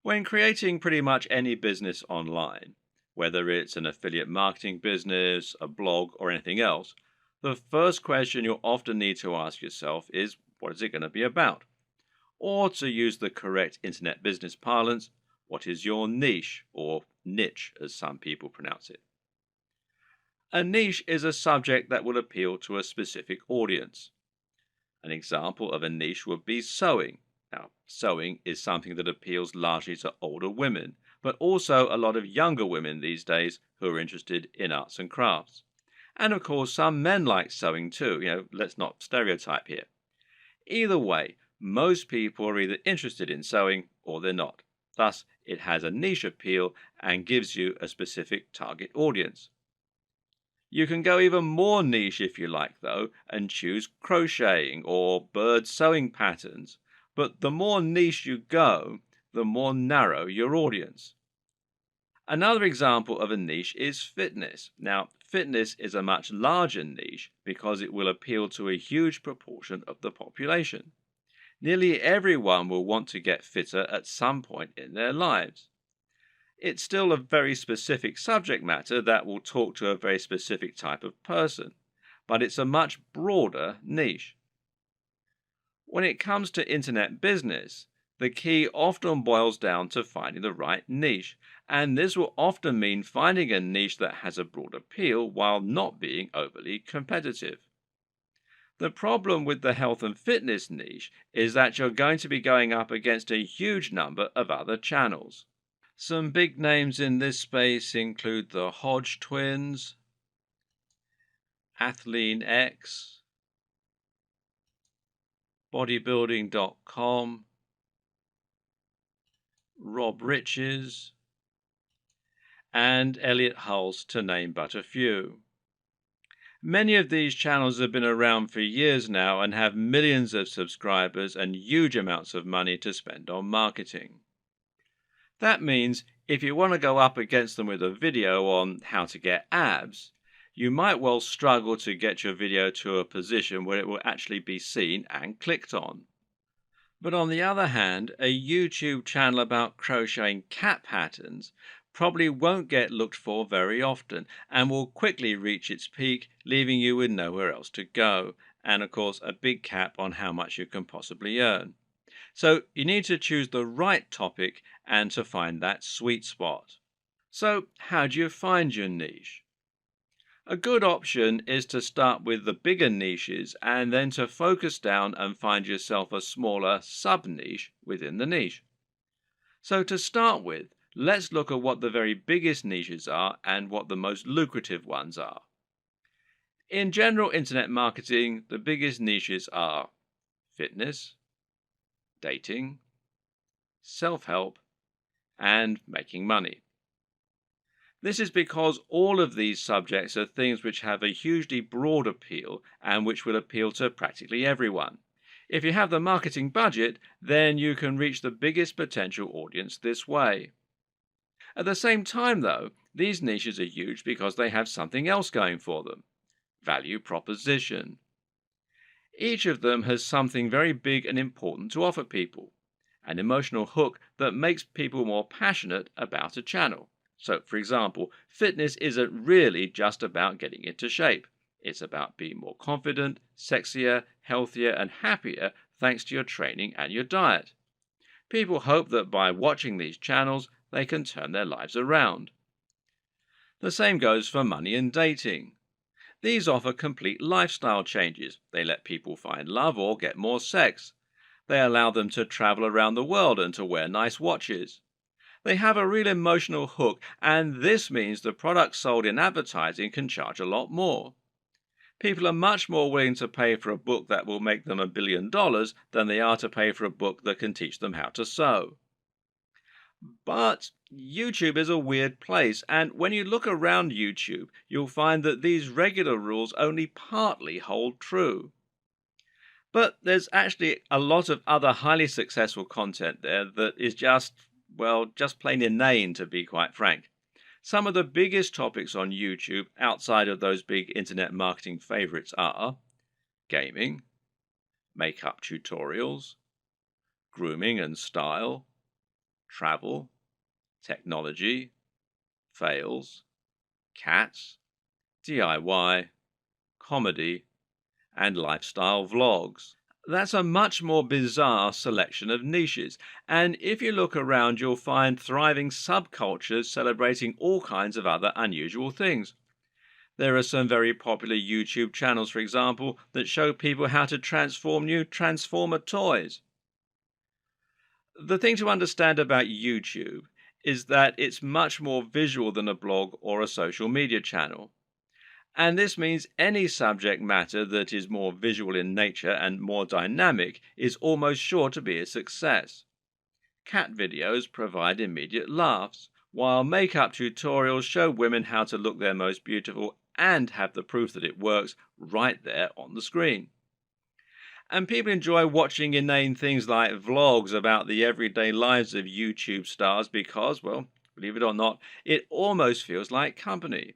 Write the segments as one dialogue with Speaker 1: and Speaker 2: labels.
Speaker 1: When creating pretty much any business online, whether it's an affiliate marketing business, a blog, or anything else, the first question you'll often need to ask yourself is, what is it going to be about? Or to use the correct internet business parlance, what is your niche, or niche as some people pronounce it? A niche is a subject that will appeal to a specific audience. An example of a niche would be sewing. Now, sewing is something that appeals largely to older women, but also a lot of younger women these days who are interested in arts and crafts. And of course, some men like sewing too. Let's not stereotype here. Either way, most people are either interested in sewing or they're not. Thus, it has a niche appeal and gives you a specific target audience. You can go even more niche if you like, though, and choose crocheting or bird sewing patterns. But the more niche you go, the more narrow your audience. Another example of a niche is fitness. Now, fitness is a much larger niche because it will appeal to a huge proportion of the population. Nearly everyone will want to get fitter at some point in their lives. It's still a very specific subject matter that will talk to a very specific type of person, but it's a much broader niche. When it comes to internet business, the key often boils down to finding the right niche, and this will often mean finding a niche that has a broad appeal while not being overly competitive. The problem with the health and fitness niche is that you're going to be going up against a huge number of other channels. Some big names in this space include the Hodge twins, Athlean X, bodybuilding.com, Rob Riches, and Elliot Hulse, to name but a few. Many of these channels have been around for years now and have millions of subscribers and huge amounts of money to spend on marketing. That means if you want to go up against them with a video on how to get abs, you might well struggle to get your video to a position where it will actually be seen and clicked on. But on the other hand, a YouTube channel about crocheting cat patterns probably won't get looked for very often and will quickly reach its peak, leaving you with nowhere else to go, and of course a big cap on how much you can possibly earn. So you need to choose the right topic and to find that sweet spot. So how do you find your niche? A good option is to start with the bigger niches and then to focus down and find yourself a smaller sub-niche within the niche. So to start with, let's look at what the very biggest niches are and what the most lucrative ones are. In general internet marketing, the biggest niches are fitness, dating, self-help, and making money. This is because all of these subjects are things which have a hugely broad appeal and which will appeal to practically everyone. If you have the marketing budget, then you can reach the biggest potential audience this way. At the same time, though, these niches are huge because they have something else going for them: value proposition. Each of them has something very big and important to offer people, an emotional hook that makes people more passionate about a channel. So, for example, fitness isn't really just about getting into shape. It's about being more confident, sexier, healthier, and happier thanks to your training and your diet. People hope that by watching these channels, they can turn their lives around. The same goes for money and dating. These offer complete lifestyle changes. They let people find love or get more sex. They allow them to travel around the world and to wear nice watches. They have a real emotional hook, and this means the products sold in advertising can charge a lot more. People are much more willing to pay for a book that will make them $1 billion than they are to pay for a book that can teach them how to sew. But YouTube is a weird place, and when you look around YouTube, you'll find that these regular rules only partly hold true. But there's actually a lot of other highly successful content there that is just plain inane, to be quite frank. Some of the biggest topics on YouTube outside of those big internet marketing favorites are gaming, makeup tutorials, grooming and style, travel, technology, fails, cats, DIY, comedy, and lifestyle vlogs. That's a much more bizarre selection of niches, and if you look around, you'll find thriving subcultures celebrating all kinds of other unusual things. There are some very popular YouTube channels, for example, that show people how to transform new Transformer toys. The thing to understand about YouTube is that it's much more visual than a blog or a social media channel. And this means any subject matter that is more visual in nature and more dynamic is almost sure to be a success. Cat videos provide immediate laughs, while makeup tutorials show women how to look their most beautiful and have the proof that it works right there on the screen. And people enjoy watching inane things like vlogs about the everyday lives of YouTube stars because, well, believe it or not, it almost feels like company.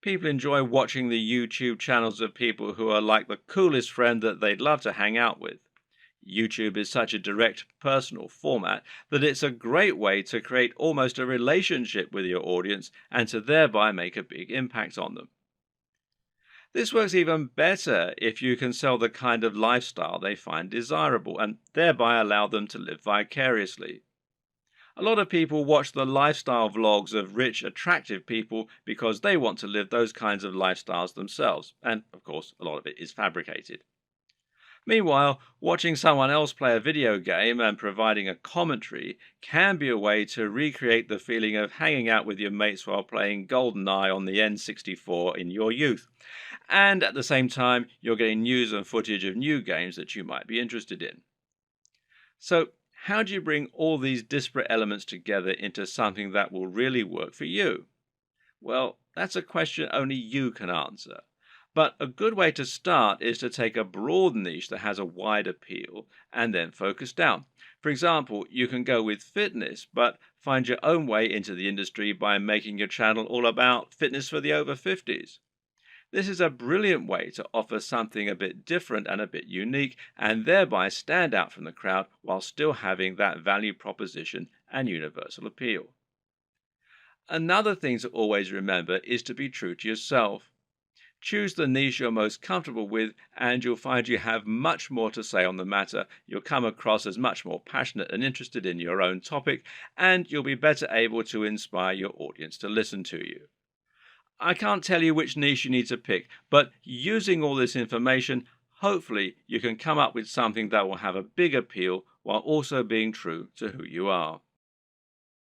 Speaker 1: People enjoy watching the YouTube channels of people who are like the coolest friend that they'd love to hang out with. YouTube is such a direct, personal format that it's a great way to create almost a relationship with your audience and to thereby make a big impact on them. This works even better if you can sell the kind of lifestyle they find desirable and thereby allow them to live vicariously. A lot of people watch the lifestyle vlogs of rich, attractive people because they want to live those kinds of lifestyles themselves, and of course, a lot of it is fabricated. Meanwhile, watching someone else play a video game and providing a commentary can be a way to recreate the feeling of hanging out with your mates while playing GoldenEye on the N64 in your youth. And at the same time, you're getting news and footage of new games that you might be interested in. So, how do you bring all these disparate elements together into something that will really work for you? Well, that's a question only you can answer. But a good way to start is to take a broad niche that has a wide appeal and then focus down. For example, you can go with fitness, but find your own way into the industry by making your channel all about fitness for the over 50s. This is a brilliant way to offer something a bit different and a bit unique, and thereby stand out from the crowd while still having that value proposition and universal appeal. Another thing to always remember is to be true to yourself. Choose the niche you're most comfortable with, and you'll find you have much more to say on the matter. You'll come across as much more passionate and interested in your own topic, and you'll be better able to inspire your audience to listen to you. I can't tell you which niche you need to pick, but using all this information, hopefully you can come up with something that will have a big appeal while also being true to who you are.